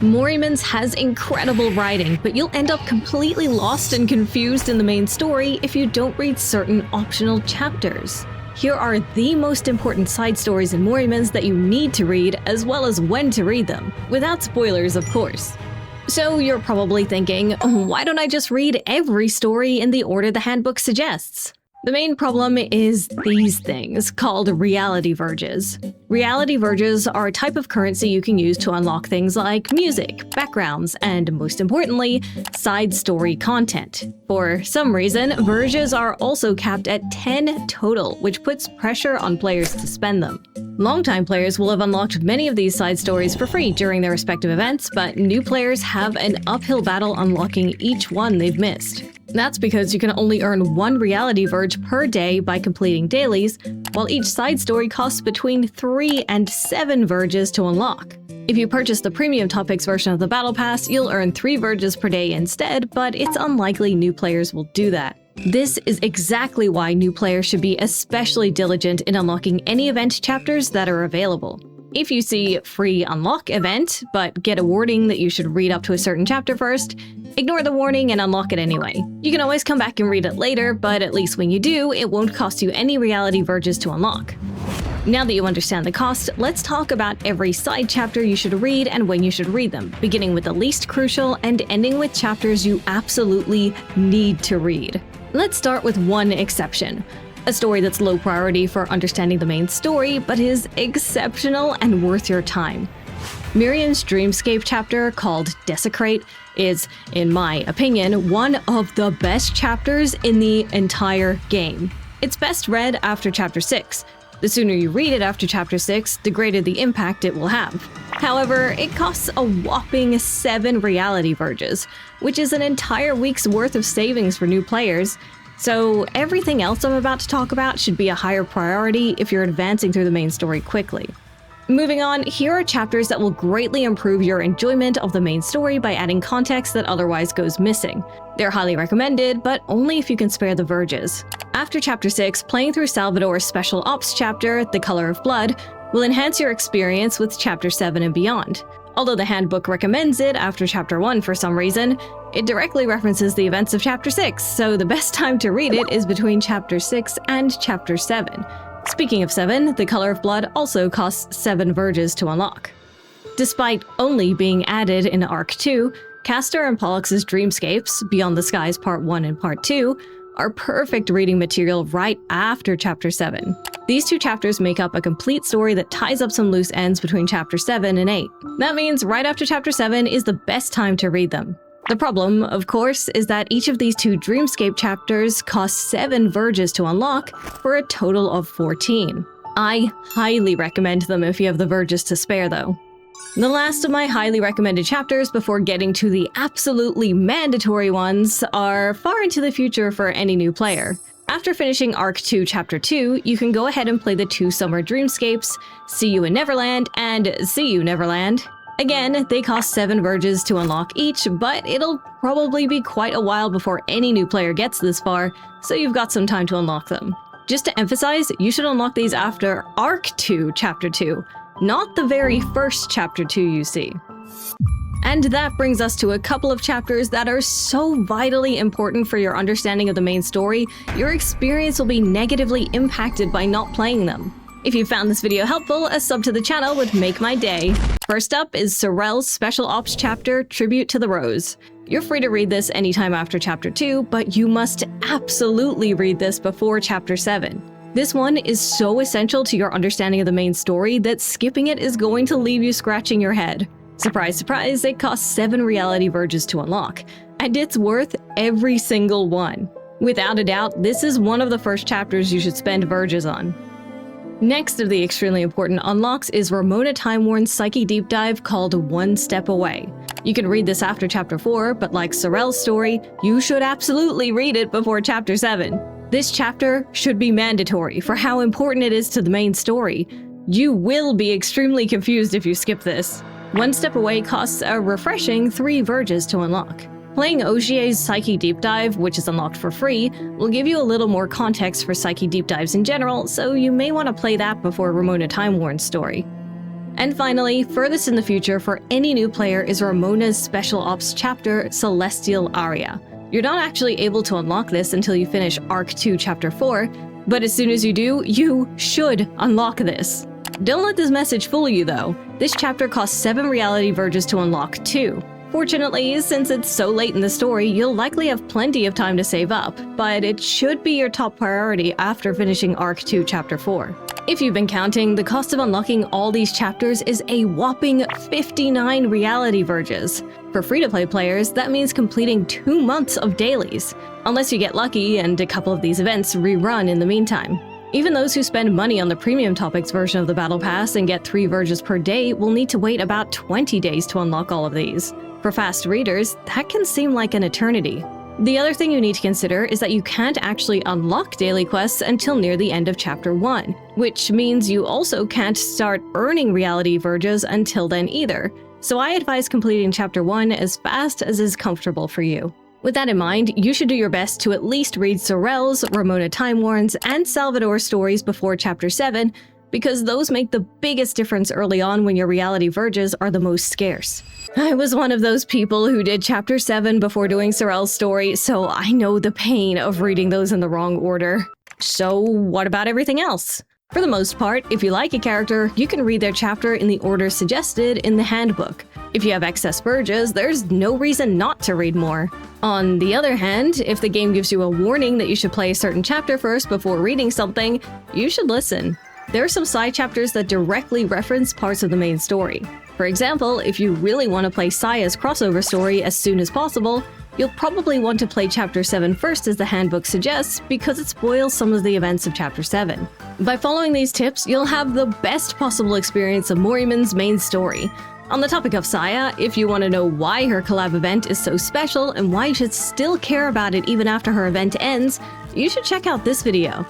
Morimens has incredible writing, but you'll end up completely lost and confused in the main story if you don't read certain optional chapters. Here are the most important side stories in Morimens that you need to read, as well as when to read them, without spoilers of course. So you're probably thinking, why don't I just read every story in the order the handbook suggests? The main problem is these things, called reality verges. Reality verges are a type of currency you can use to unlock things like music, backgrounds, and most importantly, side story content. For some reason, verges are also capped at 10 total, which puts pressure on players to spend them. Longtime players will have unlocked many of these side stories for free during their respective events, but new players have an uphill battle unlocking each one they've missed. That's because you can only earn one reality verge per day by completing dailies, while each side story costs between 3 and 7 verges to unlock. If you purchase the premium topics version of the Battle Pass, you'll earn 3 verges per day instead, but it's unlikely new players will do that. This is exactly why new players should be especially diligent in unlocking any event chapters that are available. If you see free unlock event, but get a warning that you should read up to a certain chapter first, ignore the warning and unlock it anyway. You can always come back and read it later, but at least when you do, it won't cost you any reality verges to unlock. Now that you understand the cost, let's talk about every side chapter you should read and when you should read them, beginning with the least crucial and ending with chapters you absolutely need to read. Let's start with one exception. A story that's low priority for understanding the main story, but is exceptional and worth your time. Miriam's Dreamscape chapter, called Desecrate, is, in my opinion, one of the best chapters in the entire game. It's best read after Chapter 6. The sooner you read it after Chapter 6, the greater the impact it will have. However, it costs a whopping 7 reality verges, which is an entire week's worth of savings for new players. So everything else I'm about to talk about should be a higher priority if you're advancing through the main story quickly. Moving on, here are chapters that will greatly improve your enjoyment of the main story by adding context that otherwise goes missing. They're highly recommended, but only if you can spare the verges. After Chapter 6, playing through Salvador's Special Ops chapter, The Color of Blood, will enhance your experience with Chapter 7 and beyond. Although the handbook recommends it after Chapter 1 for some reason, it directly references the events of Chapter 6, so the best time to read it is between Chapter 6 and Chapter 7. Speaking of 7, The Color of Blood also costs 7 verges to unlock. Despite only being added in Arc 2, Castor and Pollux's Dreamscapes, Beyond the Skies Part 1 and Part 2, are perfect reading material right after Chapter 7. These two chapters make up a complete story that ties up some loose ends between Chapter 7 and 8. That means right after Chapter 7 is the best time to read them. The problem, of course, is that each of these two Dreamscape chapters costs 7 verges to unlock, for a total of 14. I highly recommend them if you have the verges to spare though. The last of my highly recommended chapters before getting to the absolutely mandatory ones are far into the future for any new player. After finishing Arc 2 Chapter 2, you can go ahead and play the 2 summer Dreamscapes, See You in Neverland and See You Neverland. Again, they cost 7 verges to unlock each, but it'll probably be quite a while before any new player gets this far, so you've got some time to unlock them. Just to emphasize, you should unlock these after Arc 2 Chapter 2, not the very first Chapter 2 you see. And that brings us to a couple of chapters that are so vitally important for your understanding of the main story, your experience will be negatively impacted by not playing them. If you found this video helpful, a sub to the channel would make my day. First up is Sorel's Special Ops chapter, Tribute to the Rose. You're free to read this anytime after Chapter 2, but you must absolutely read this before Chapter 7. This one is so essential to your understanding of the main story that skipping it is going to leave you scratching your head. Surprise, surprise, it costs 7 reality verges to unlock, and it's worth every single one. Without a doubt, this is one of the first chapters you should spend verges on. Next of the extremely important unlocks is Ramona Timeworn's Psyche Deep Dive called One Step Away. You can read this after Chapter 4, but like Sorel's story, you should absolutely read it before Chapter 7. This chapter should be mandatory for how important it is to the main story. You will be extremely confused if you skip this. One Step Away costs a refreshing 3 verges to unlock. Playing Ogier's Psyche Deep Dive, which is unlocked for free, will give you a little more context for Psyche Deep Dives in general, so you may want to play that before Ramona Timeworn's story. And finally, furthest in the future for any new player is Ramona's Special Ops chapter, Celestial Aria. You're not actually able to unlock this until you finish Arc 2 Chapter 4, but as soon as you do, you should unlock this. Don't let this message fool you though. This chapter costs 7 reality verges to unlock too. Fortunately, since it's so late in the story, you'll likely have plenty of time to save up, but it should be your top priority after finishing Arc 2 Chapter 4. If you've been counting, the cost of unlocking all these chapters is a whopping 59 reality verges. For free-to-play players, that means completing 2 months of dailies, unless you get lucky and a couple of these events rerun in the meantime. Even those who spend money on the Premium Topics version of the Battle Pass and get 3 verges per day will need to wait about 20 days to unlock all of these. For fast readers, that can seem like an eternity. The other thing you need to consider is that you can't actually unlock daily quests until near the end of Chapter 1, which means you also can't start earning reality verges until then either. So I advise completing Chapter 1 as fast as is comfortable for you. With that in mind, you should do your best to at least read Sorel's, Ramona Time Warren's, and Salvador's stories before Chapter 7, because those make the biggest difference early on when your reality verges are the most scarce. I was one of those people who did Chapter 7 before doing Sorel's story, so I know the pain of reading those in the wrong order. So what about everything else? For the most part, if you like a character, you can read their chapter in the order suggested in the handbook. If you have excess verges, there's no reason not to read more. On the other hand, if the game gives you a warning that you should play a certain chapter first before reading something, you should listen. There are some side chapters that directly reference parts of the main story. For example, if you really want to play Saya's crossover story as soon as possible, you'll probably want to play Chapter 7 first as the handbook suggests because it spoils some of the events of Chapter 7. By following these tips, you'll have the best possible experience of Morimens' main story. On the topic of Saya, if you want to know why her collab event is so special and why you should still care about it even after her event ends, you should check out this video.